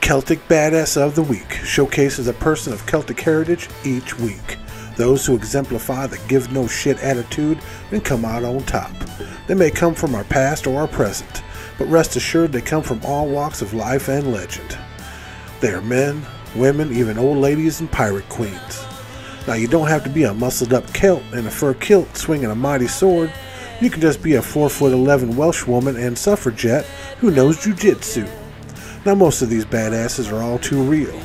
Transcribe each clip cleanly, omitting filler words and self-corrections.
Celtic Badass of the Week showcases a person of Celtic heritage each week. Those who exemplify the give no shit attitude and come out on top. They may come from our past or our present, but rest assured they come from all walks of life and legend. They are men, women, even old ladies and pirate queens. Now you don't have to be a muscled up Celt in a fur kilt swinging a mighty sword. You can just be a 4'11" Welsh woman and suffragette who knows jujitsu. Now most of these badasses are all too real,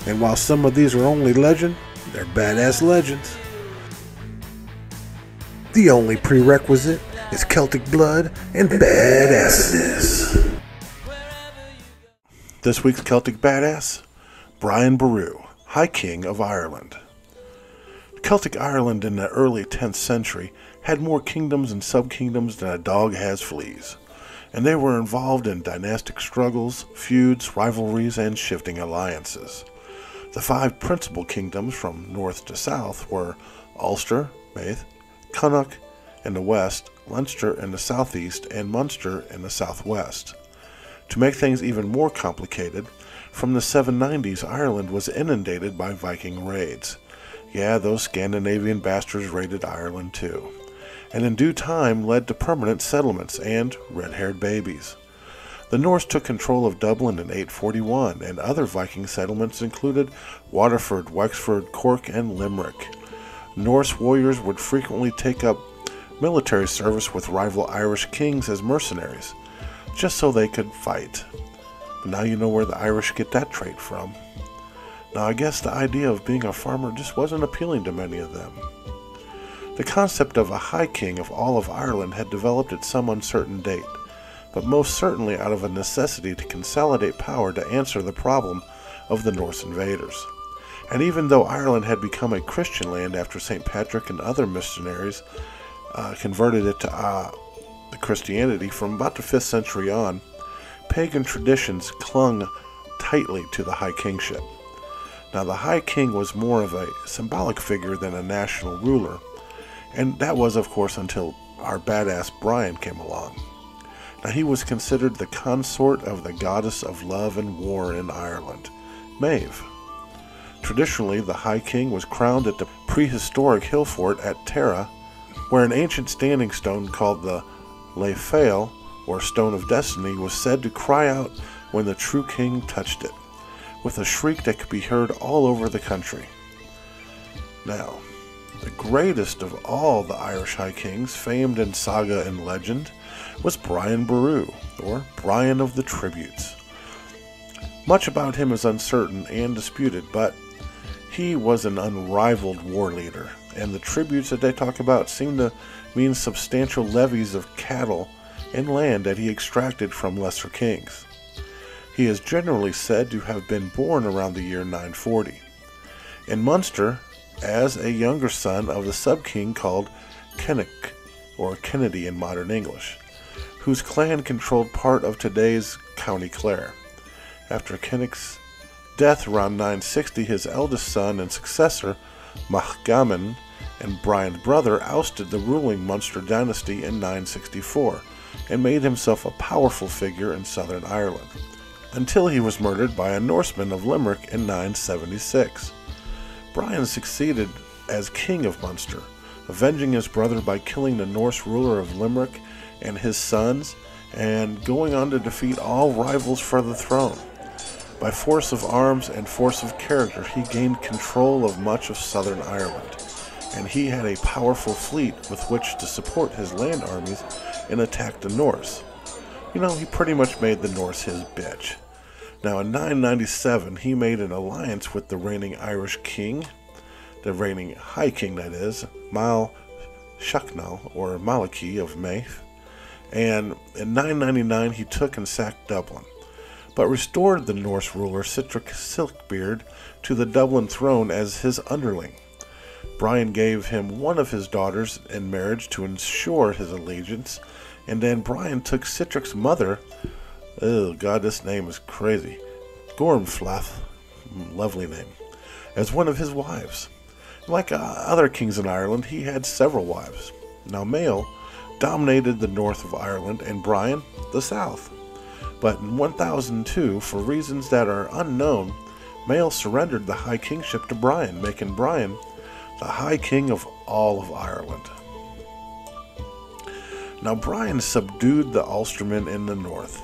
and while some of these are only legend, they're badass legends. The only prerequisite is Celtic blood and badassedness. This week's Celtic badass, Brian Boru, High King of Ireland. Celtic Ireland in the early 10th century had more kingdoms and sub-kingdoms than a dog has fleas, and they were involved in dynastic struggles, feuds, rivalries, and shifting alliances. The 5 principal kingdoms from north to south were Ulster, Meath, Connaught in the west, Leinster in the southeast, and Munster in the southwest. To make things even more complicated, from the 790s Ireland was inundated by Viking raids. Yeah, those Scandinavian bastards raided Ireland too, and in due time led to permanent settlements and red-haired babies. The Norse took control of Dublin in 841, and other Viking settlements included Waterford, Wexford, Cork, and Limerick. Norse warriors would frequently take up military service with rival Irish kings as mercenaries, just so they could fight. But now you know where the Irish get that trait from. Now I guess the idea of being a farmer just wasn't appealing to many of them. The concept of a High King of all of Ireland had developed at some uncertain date, but most certainly out of a necessity to consolidate power to answer the problem of the Norse invaders. And even though Ireland had become a Christian land after St. Patrick and other missionaries converted it to Christianity from about the 5th century on, pagan traditions clung tightly to the High Kingship. Now the High King was more of a symbolic figure than a national ruler, and that was of course until our badass Brian came along. Now he was considered the consort of the goddess of love and war in Ireland, Meath. Traditionally, the High King was crowned at the prehistoric hill fort at Tara, where an ancient standing stone called the Fleas, or Stone of Destiny, was said to cry out when the true king touched it, with a shriek that could be heard all over the country. Now, the greatest of all the Irish High Kings, famed in saga and legend, was Brian Boru, or Brian of the Tributes. Much about him is uncertain and disputed, but he was an unrivaled war leader, and the tributes that they talk about seem to mean substantial levies of cattle and land that he extracted from lesser kings. He is generally said to have been born around the year 940. In Munster, as a younger son of the sub-king called Connaught, or Kennedy in modern English, whose clan controlled part of today's County Clare. After Connaught's death around 960, his eldest son and successor, Machaman, and Brian's brother, ousted the ruling Munster dynasty in 964 and made himself a powerful figure in southern Ireland, until he was murdered by a Norseman of Limerick in 976. Brian succeeded as king of Munster, avenging his brother by killing the Norse ruler of Limerick and his sons, and going on to defeat all rivals for the throne. By force of arms and force of character, he gained control of much of southern Ireland, and he had a powerful fleet with which to support his land armies and attack the Norse. You know, he pretty much made the Norse his bitch. Now in 997, he made an alliance with the reigning Irish king, the reigning High King that is, Mal Shucknall, or Malachy of Meath, and in 999 he took and sacked Dublin, but restored the Norse ruler Sihtric Silkbeard to the Dublin throne as his underling. Brian gave him one of his daughters in marriage to ensure his allegiance, and then Brian took Sihtric's mother, oh god, this name is crazy, Gormflath, lovely name, as one of his wives. Like other kings in Ireland, he had several wives. Now Mael dominated the north of Ireland and Brian the south. But in 1002, for reasons that are unknown, Mael surrendered the High Kingship to Brian, making Brian the High King of all of Ireland. Now Brian subdued the Ulstermen in the north.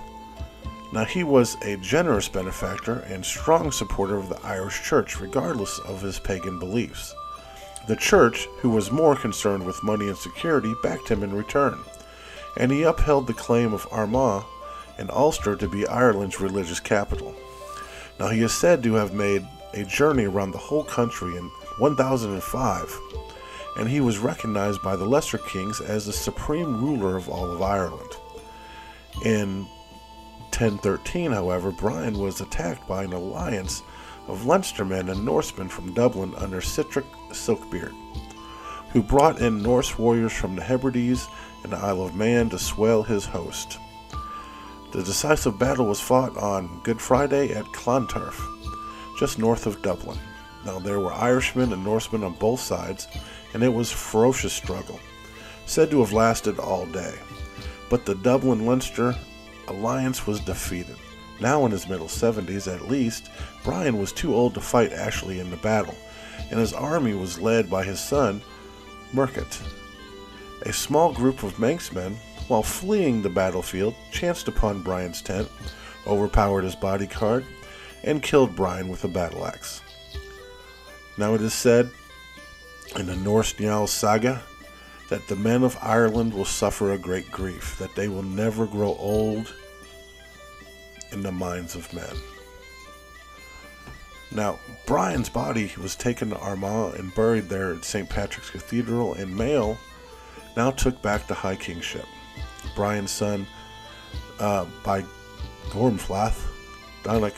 Now he was a generous benefactor and strong supporter of the Irish Church, regardless of his pagan beliefs. The Church, who was more concerned with money and security, backed him in return, and he upheld the claim of Armagh and Ulster to be Ireland's religious capital. Now he is said to have made a journey around the whole country in 1005, and he was recognized by the lesser kings as the supreme ruler of all of Ireland. In 1013, however, Brian was attacked by an alliance of Leinstermen and Norsemen from Dublin under Sihtric Silkbeard, who brought in Norse warriors from the Hebrides and the Isle of Man to swell his host. The decisive battle was fought on Good Friday at Clontarf, just north of Dublin. Now there were Irishmen and Norsemen on both sides, and it was a ferocious struggle, said to have lasted all day. But the Dublin-Leinster alliance was defeated. Now in his middle 70s at least, Brian was too old to fight actually in the battle, and his army was led by his son, Murcott. A small group of Manxmen, while fleeing the battlefield, chanced upon Brian's tent, overpowered his bodyguard, and killed Brian with a battle axe. Now it is said in the Norse Njal saga that the men of Ireland will suffer a great grief, that they will never grow old in the minds of men. Now, Brian's body was taken to Armagh and buried there at St. Patrick's Cathedral, and Mael now took back the High Kingship. Brian's son, by Gormflath, Connaught,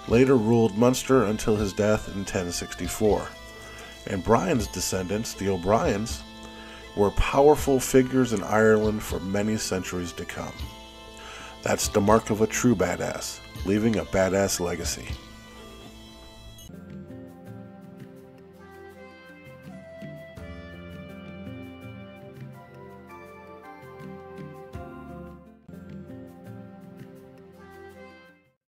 later ruled Munster until his death in 1064. And Brian's descendants, the O'Briens, were powerful figures in Ireland for many centuries to come. That's the mark of a true badass, leaving a badass legacy.